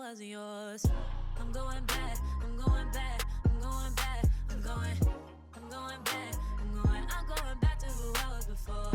wasn't yours. I'm going back, I'm going back, I'm going back, I'm going back, I'm going back to who I was before.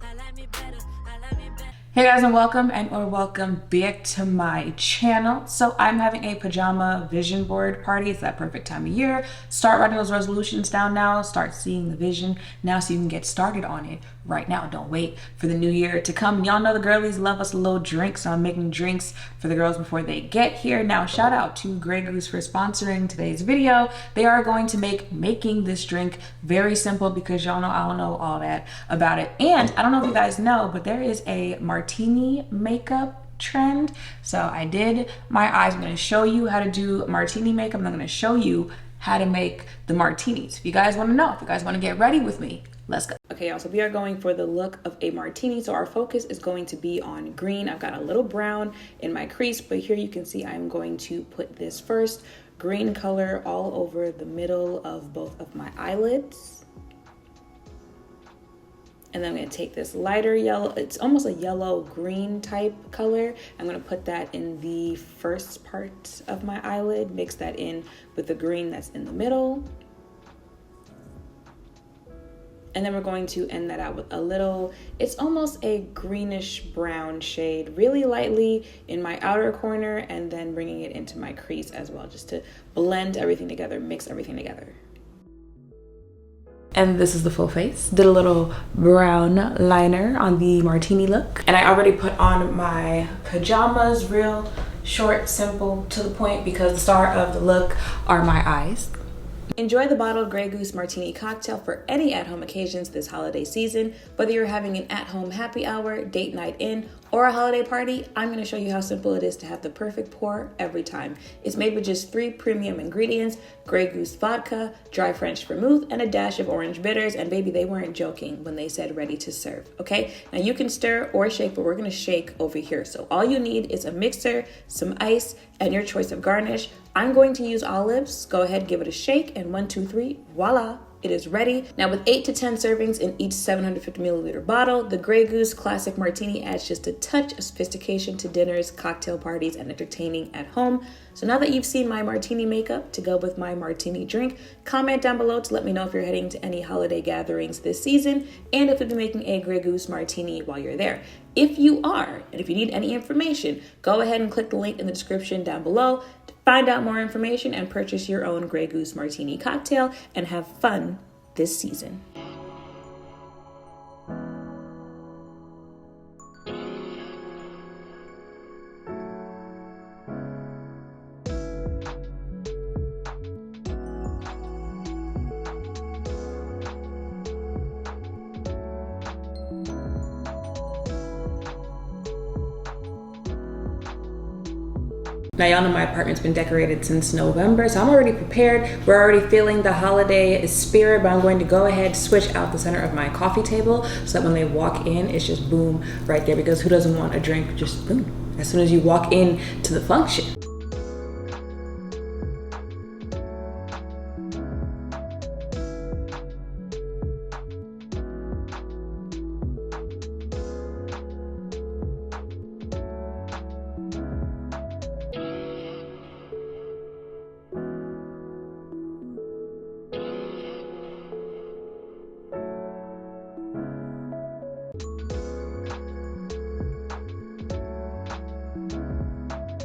I like me better, I like me better. Hey guys, and welcome back to my channel. So I'm having a pajama vision board party. It's that perfect time of year. Start writing those resolutions down now. Start seeing the vision now so you can get started on it right now. Don't wait for the new year to come. Y'all know the girlies love us a little drink, so I'm making drinks for the girls before they get here. Now, shout out to Grey Goose for sponsoring today's video. They are going to make making this drink very simple because y'all know I don't know all that about it. And I don't know if you guys know, but there is a martini makeup trend. So I did my eyes. I'm going to show you how to do martini makeup, and I'm going to show you how to make the martinis. If you guys want to know, if you guys want to get ready with me, let's go. Okay, y'all, so we are going for the look of a martini. So our focus is going to be on green. I've got a little brown in my crease, but here you can see I'm going to put this first green color all over the middle of both of my eyelids. And then I'm going to take this lighter yellow, it's almost a yellow green type color. I'm going to put that in the first part of my eyelid, mix that in with the green that's in the middle. And then we're going to end that out with a little, it's almost a greenish brown shade, really lightly in my outer corner, and then bringing it into my crease as well, just to blend everything together, mix everything together. And this is the full face. Did a little brown liner on the martini look. And I already put on my pajamas, real short, simple, to the point, because the star of the look are my eyes. Enjoy the bottled Grey Goose Martini cocktail for any at-home occasions this holiday season. Whether you're having an at-home happy hour, date night in, or a holiday party, I'm going to show you how simple it is to have the perfect pour every time. It's made with just 3 premium ingredients: Grey Goose vodka, dry French vermouth, and a dash of orange bitters. And baby, they weren't joking when they said ready to serve, okay? Now you can stir or shake, but we're going to shake over here. So all you need is a mixer, some ice, and your choice of garnish. I'm going to use olives. Go ahead, give it a shake, and 1, 2, 3, voila. It is ready. Now with 8 to 10 servings in each 750 milliliter bottle, the Grey Goose Classic Martini adds just a touch of sophistication to dinners, cocktail parties, and entertaining at home. So now that you've seen my martini makeup to go with my martini drink, comment down below to let me know if you're heading to any holiday gatherings this season, and if you'll be making a Grey Goose Martini while you're there. If you are, and if you need any information, go ahead and click the link in the description down below to find out more information and purchase your own Grey Goose Martini cocktail and have fun this season. Now y'all know my apartment's been decorated since November, so I'm already prepared. We're already feeling the holiday spirit, but I'm going to go ahead, switch out the center of my coffee table so that when they walk in, it's just boom right there, because who doesn't want a drink just boom as soon as you walk in to the function?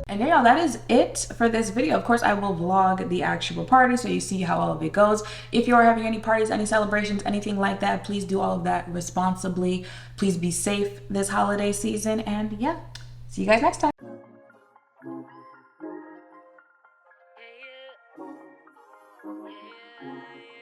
And yeah, y'all, that is it for this video. Of course, I will vlog the actual party so you see how all of it goes. If you are having any parties, any celebrations, anything like that, please do all of that responsibly. Please be safe this holiday season. And yeah, see you guys next time. Yeah, yeah. Yeah, yeah.